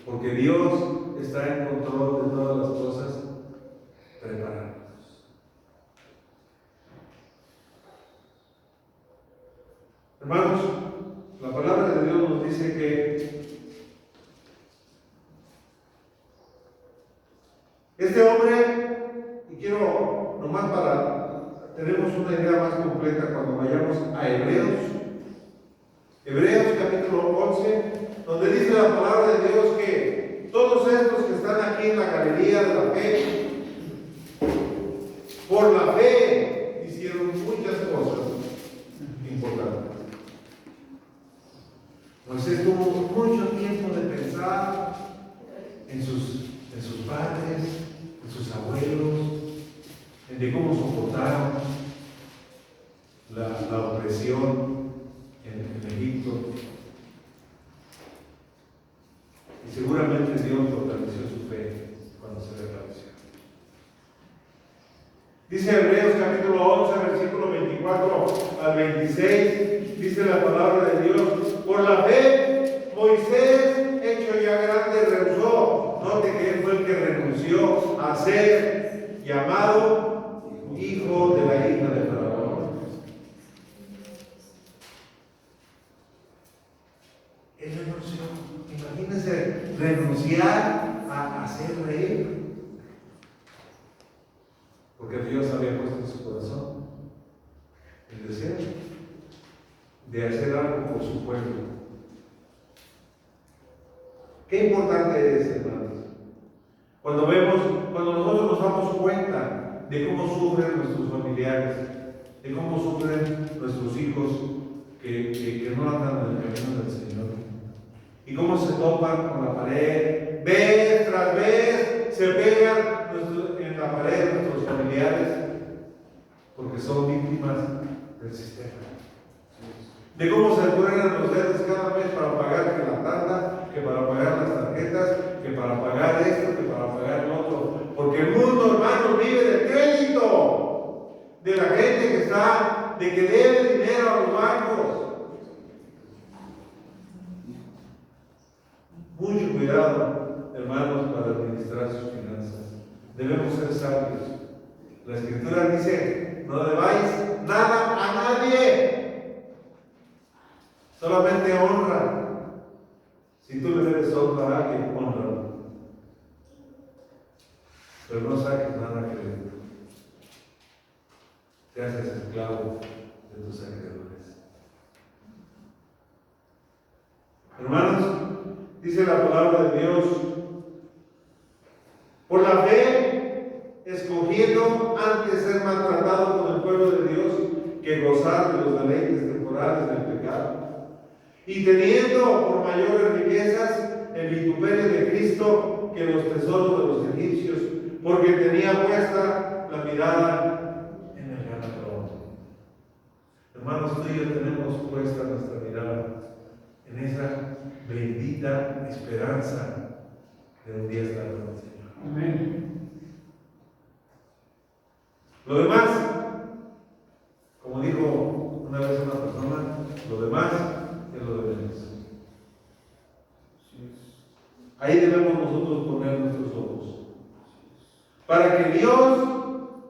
porque Dios está en control de todas las cosas, preparándonos. Hermanos, la palabra de Dios nos dice que este hombre, y quiero nomás tenemos una idea más completa cuando vayamos a Hebreos capítulo 11, donde dice la palabra de Dios que todos estos que están aquí en la galería de la fe, por la fe hicieron muchas cosas importantes. Moisés tuvo mucho tiempo de pensar en sus padres, en sus abuelos, de cómo soportaron la opresión en Egipto. Y seguramente Dios fortaleció su fe cuando se le apareció. Dice Hebreos capítulo 11, versículo 24 al 26, dice la palabra de Dios: por la fe, Moisés, hecho ya grande, rehusó. Note que él fue el que renunció a ser llamado hijo de la hija de Faraón. Él renunció. Imagínense renunciar a ser rey. Porque Dios había puesto en su corazón el deseo de hacer algo por su pueblo. Qué importante es, hermanos, cuando nosotros nos damos cuenta de cómo sufren nuestros familiares, de cómo sufren nuestros hijos que no andan en el camino del Señor, y cómo se topan con la pared, vez tras vez se pegan en la pared nuestros familiares, porque son víctimas del sistema. De cómo se truenan los dedos cada mes para pagar que la tanda, que para pagar las tarjetas, que para pagar esto, que para pagar lo otro. Porque el mundo, hermanos, vive del crédito, de la gente que está, de que debe dinero a los bancos. Mucho cuidado, hermanos, para administrar sus finanzas. Debemos ser sabios. La Escritura dice: no debáis nada a nadie. Solamente honra. Si tú le debes honra a alguien, honralo. Pero no saques nada a crédito. Te haces esclavo de tus acreedores. Hermanos, dice la palabra de Dios: por la fe, escogiendo antes ser maltratado con el pueblo de Dios que gozar de los deleites temporales del pecado, y teniendo por mayores riquezas el vituperio de Cristo que los tesoros de los egipcios, porque tenía puesta la mirada en el galardón. Hermanos, tú y yo tenemos puesta nuestra mirada en esa bendita esperanza de un día estar con el Señor. Amén. Lo demás, como dijo una vez una persona, lo demás es lo de menos. Ahí debemos nosotros poner nuestros ojos, para que Dios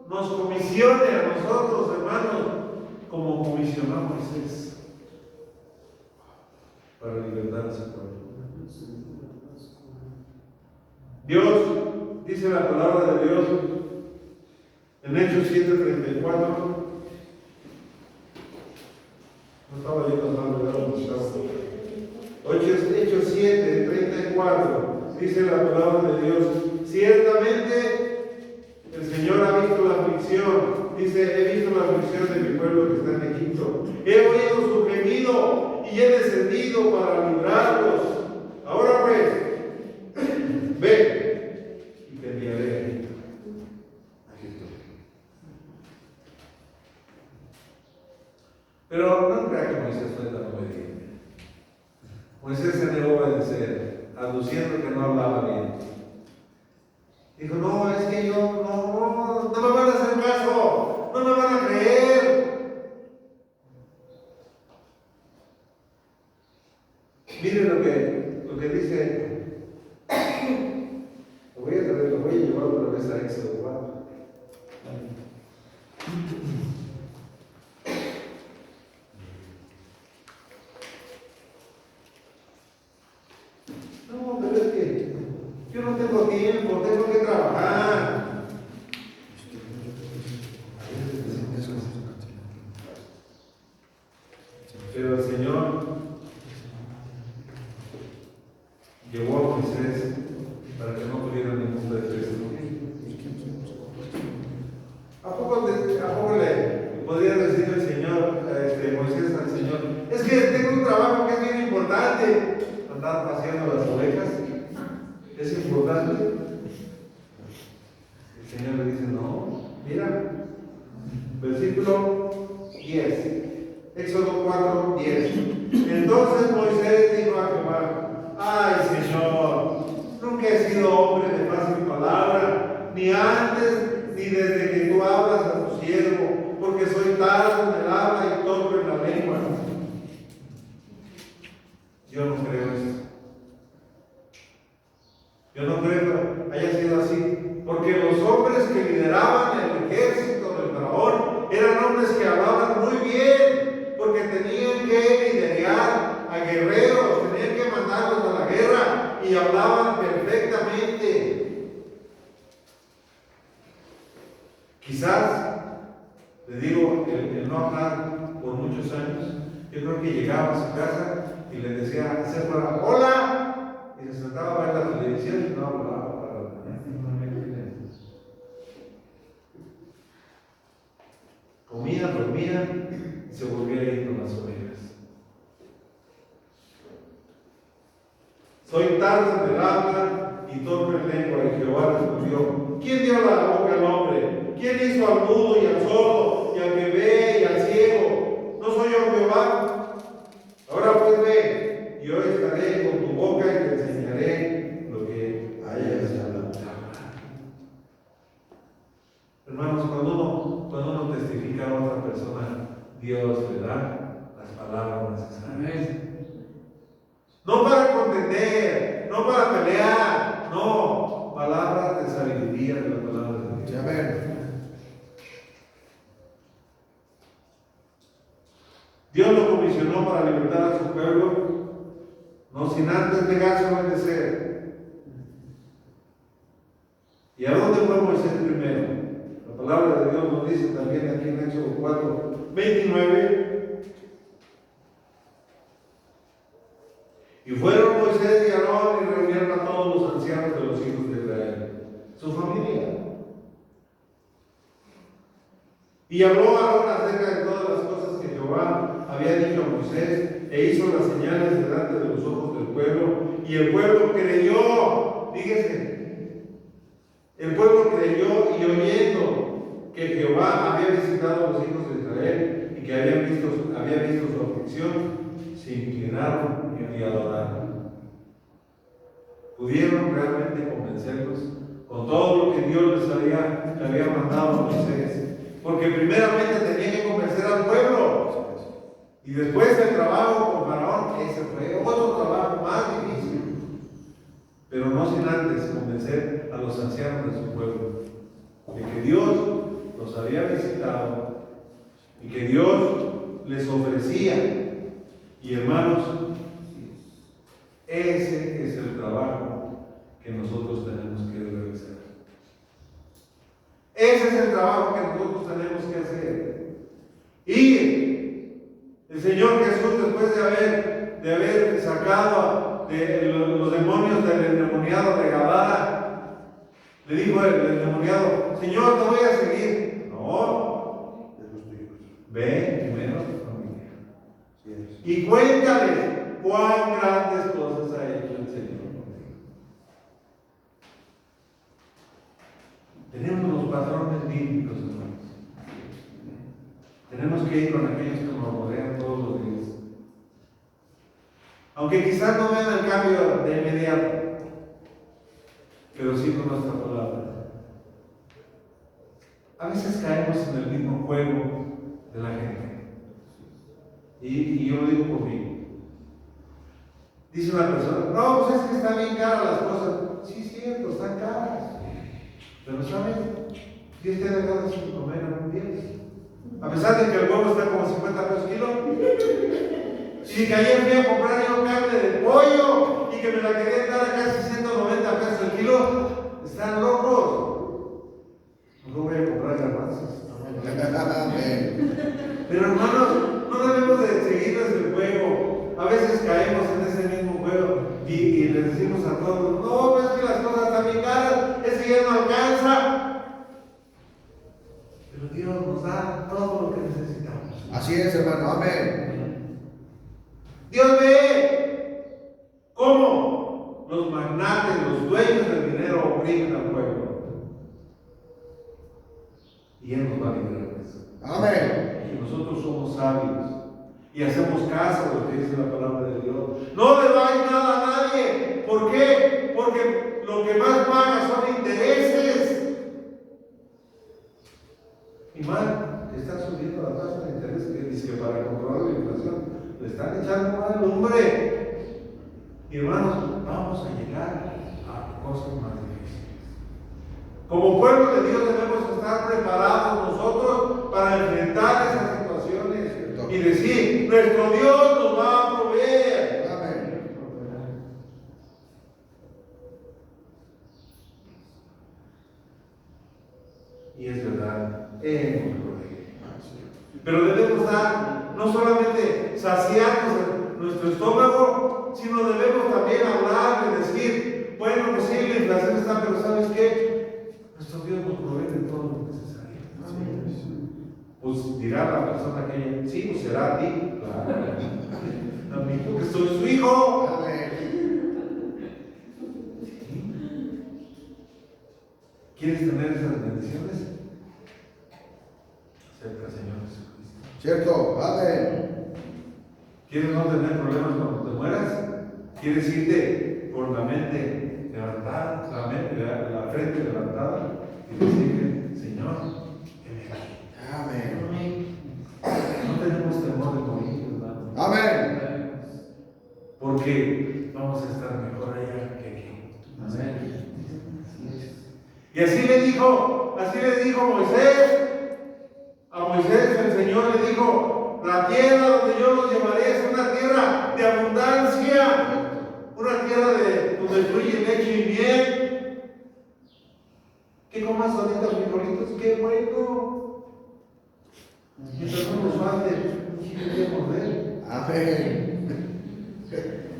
nos comisione a nosotros, hermanos, como comisionó a Moisés, para libertar a su pueblo. Dios, dice la palabra de Dios en Hechos 7:34. No estaba yendo mal, ¿verdad? Hechos 7:34. Dice la palabra de Dios: ciertamente el Señor ha visto la aflicción. Dice: he visto la aflicción de mi pueblo que está en Egipto. He oído su gemido y he descendido para librarlos. Ahora pues, ve y te enviaré a Egipto. Pero no crea que Moisés fue tan obediente. Moisés se negó a obedecer, aduciendo que no hablaba bien. Dijo: no, es que yo no me van a hacer caso, no me van a creer. Miren lo que dice. Lo voy a llevar otra vez a Éxodo 4. No, pero es que yo no tengo tiempo, tengo que trabajar. Pero el Señor llevó a Moisés para que no tuviera ningún pretexto. ¿A poco le podría decir el Señor, Moisés al Señor: es que tengo un trabajo que es bien importante? Andar paseando las ovejas es importante. El Señor le dice: no, mira, versículo 10, Éxodo 4:10. Entonces Moisés dijo a Jehová: ay, Señor, nunca he sido hombre de fácil palabra, ni antes ni desde que tú hablas a tu siervo, porque soy tardo en el habla y torpe en la lengua. Yo no creo eso. Yo no creo que haya sido así. Porque los hombres que lideraban el ejército del faraón eran hombres que hablaban muy bien, porque tenían que liderar a guerreros, tenían que mandarlos a la guerra y hablaban perfectamente. Quizás, le digo, el no hablar por muchos años, yo creo que llegaba a su casa y le decía a Sephora, ¡hola! Y se sentaba a ver la televisión y no hablaba para nada. Comía, dormía y se volvía a ir con las ovejas. Soy tardo en el habla y torpe en lengua. Y Jehová respondió: ¿Quién dio la boca al hombre? ¿Quién hizo al mudo y al sordo y al que ve y al ciego? ¿No soy yo Jehová? Ahora pues ve, yo estaré con tu boca y te enseñaré lo que hayas de hablar. Hermanos, cuando uno testifica a otra persona, Dios le da las palabras necesarias. No para contender, no para pelear, no, palabras de sabiduría de las palabras de Dios. Amén. Dios lo comisionó para libertar a su pueblo, no sin antes negarse a obedecer. ¿Y a dónde fue Moisés primero? La palabra de Dios nos dice también aquí en Éxodo 4:29. Y fueron Moisés y Aarón y reunieron a todos los ancianos de los hijos de Israel, su familia. Y habló Aarón acerca de todas las cosas que Jehová había dicho a Moisés, e hizo las señales delante de los ojos del pueblo, y el pueblo creyó. Fíjese, el pueblo creyó y oyendo que Jehová había visitado a los hijos de Israel y que había visto su aflicción, se inclinaron y adoraron. Pudieron realmente convencerlos con todo lo que Dios les había mandado a Moisés, porque primeramente tenían que convencer al pueblo, y después el trabajo con Faraón, ese fue otro trabajo más difícil, pero no sin antes convencer a los ancianos de su pueblo de que Dios los había visitado y que Dios les ofrecía. Y hermanos, ese es el trabajo que nosotros tenemos que realizar. Ese es el trabajo que nosotros tenemos que hacer. Y el Señor Jesús, después de haber sacado de los demonios del endemoniado de Gadara, le dijo el endemoniado: Señor, te voy a seguir. No, ve primero a tu familia y cuéntales cuán grandes cosas ha hecho el Señor contigo. Tenemos los patrones bíblicos, hermanos. Tenemos que ir con aquellos que nos rodean todos los días. Aunque quizás no vean el cambio de inmediato, pero sí con nuestra palabra. A veces caemos en el mismo juego de la gente. Y yo lo digo por mí. Dice una persona: no, pues es que están bien caras las cosas. Sí, es cierto, están caras. Pero ¿saben? Dios te ha dejado sin comer algún día. A pesar de que el huevo está como 50 pesos kilo. Y que ayer fui a comprar yo carne de pollo y que me la querían dar a casi 190 pesos el kilo. Están locos. No voy a comprar garbanzos. Pero hermanos, no debemos de seguirles el juego. A veces caemos en ese mismo juego y les decimos a todos: no, es que las cosas están bien caras, es que ya no alcanza. Pero Dios nos da todo lo que necesitamos. Así es, hermano, amén. Dios ve cómo los magnates, los dueños del dinero oprimen al pueblo. Y Él nos va a liberar de eso. Amén. Y nosotros somos sabios y hacemos caso de lo que dice la palabra de Dios. No le dais nada a nadie. ¿Por qué? Porque lo que más paga son intereses. Y más, está subiendo la tasa de interés, que dice que para controlar la inflación le están echando mal lumbre. Y, hermanos, vamos a llegar a cosas más difíciles. Como pueblo de Dios debemos estar preparados nosotros para enfrentar esas situaciones y decir, nuestro Dios nos va a proveer. Amén. Y es verdad, Él nos provee. Pero debemos dar, no solamente saciarnos nuestro estómago, sino debemos también hablar y decir, bueno, pues sí, la inflación está, pero ¿sabes qué? Nuestro Dios nos provee de todo lo necesario. Pues dirá la persona que sí, pues será a ti, claro. A mí, porque soy su hijo. Amén. ¿Quieres tener esas bendiciones? Acepta al Señor Jesucristo. Cierto. Amén. ¿Quieres no tener problemas cuando te mueras? ¿Quieres irte con la mente levantada, la frente levantada y decirle, Señor, que me guíe? Amén. No tenemos temor de morir, hermano. Amén. Porque vamos a estar mejor allá que aquí. Amén. Y así le dijo Moisés. A Moisés el Señor le dijo, la tierra donde yo los llevaré es una tierra de abundancia, una tierra donde fluye leche y miel. ¿Qué comas ahorita frijolitos? ¡Qué bueno! Mientras no nos falte, ¿qué queremos ver? Amén.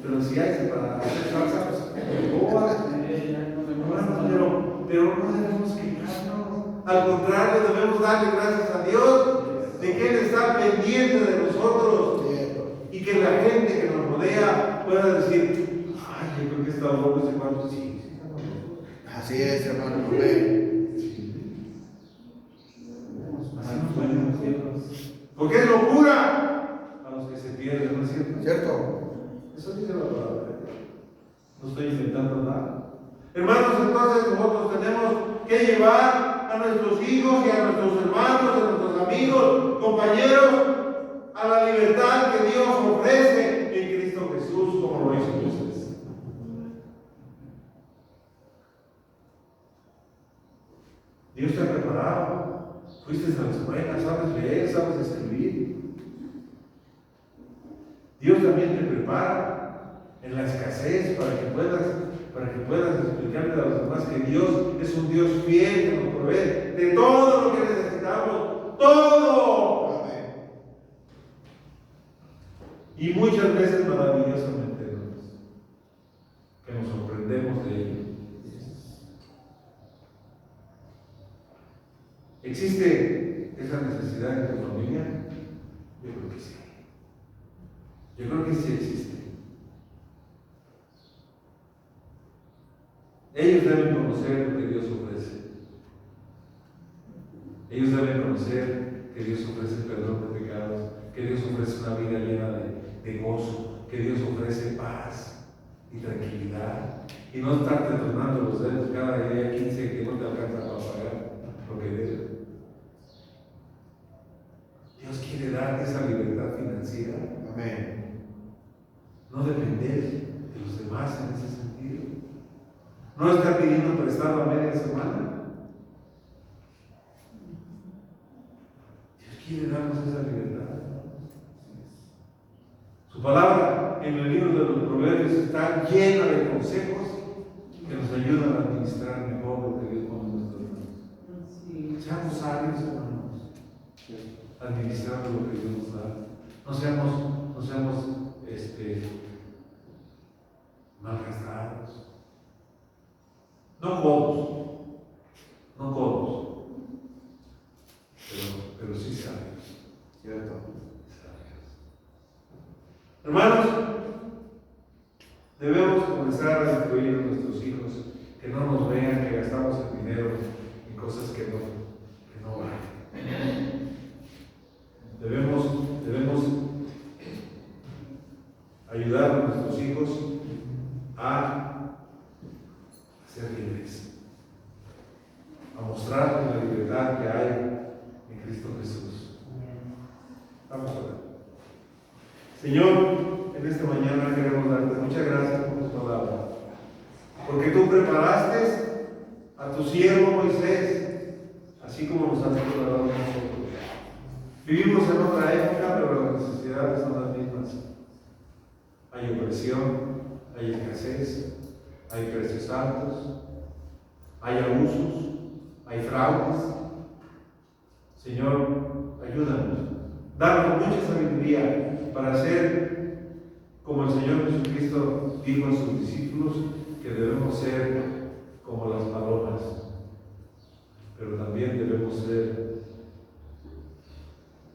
Pero si hay para hacer salsa, pues pero no debemos quejarnos. Al contrario, debemos darle gracias a Dios de que Él está pendiente de nosotros y que la gente que nos rodea pueda decir, ay, yo creo que está loco ese cuarto. Sí, está loco. Así es, hermano. Amén. Así nos pueden decir. Porque es locura a los que se pierden, ¿no es cierto? Cierto. Eso dice la palabra. No estoy inventando nada. Hermanos, entonces nosotros tenemos que llevar a nuestros hijos y a nuestros hermanos, a nuestros amigos, compañeros, a la libertad que Dios ofrece en Cristo Jesús, como lo hizo Moisés. Dios te ha preparado. Fuiste a la escuela, sabes leer, sabes escribir. Dios también te prepara en la escasez para que puedas explicarle a los demás que Dios es un Dios fiel que nos provee de todo lo que necesitamos, todo. Amén. Y muchas veces maravillosamente que nos sorprendemos de ello. ¿Existe esa necesidad en tu familia? Yo creo que sí. Yo creo que sí existe. Ellos deben conocer lo que Dios ofrece. Ellos deben conocer que Dios ofrece perdón de pecados, que Dios ofrece una vida llena de gozo, que Dios ofrece paz y tranquilidad. Y no estarte tornando los dedos cada día 15 que no te alcanza para pagar lo que debes. Dios quiere darte esa libertad financiera. Amén. No depender de los demás en ese sentido. No estar pidiendo prestado a media semana. Dios quiere darnos esa libertad. Su palabra en el libro de los Proverbios está llena de consejos que nos ayudan a administrar mejor lo que Dios pone en nuestras manos. Seamos sabios, hermanos, administrando lo que Dios nos da. No seamos malgastados. No codos, pero sí sabios. Cierto. Hermanos, debemos comenzar a instruir a nuestros hijos que no nos vean que gastamos el dinero en cosas que no valen. Debemos ayudar a nuestros hijos a ser libres, a mostrar la libertad que hay en Cristo Jesús. Vamos a ver. Señor, en esta mañana queremos darte muchas gracias por tu palabra, porque tú preparaste a tu siervo Moisés, así como nos has recordado a nosotros. Vivimos en otra época, pero las necesidades son las mismas. Hay opresión, hay escasez, hay precios altos, hay abusos, hay fraudes. Señor, ayúdanos. Danos mucha sabiduría para ser como el Señor Jesucristo dijo a sus discípulos, que debemos ser como las palomas, pero también debemos ser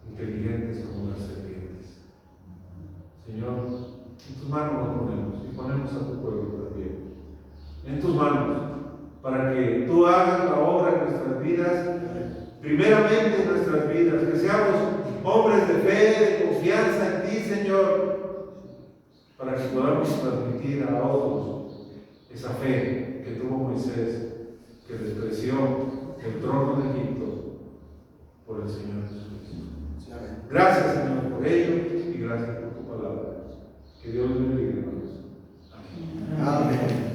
inteligentes como las serpientes. Señor, en tus manos nos ponemos y ponemos a tu pueblo también. En tus manos, para que tú hagas la obra en nuestras vidas, primeramente en nuestras vidas, que seamos hombres de fe, de confianza en ti, Señor, para que podamos transmitir a otros esa fe que tuvo Moisés, que despreció el trono de Egipto por el Señor Jesucristo. Gracias, Señor, por ello y gracias por tu palabra. Que Dios les bendiga, hermanos. Amén. Amén.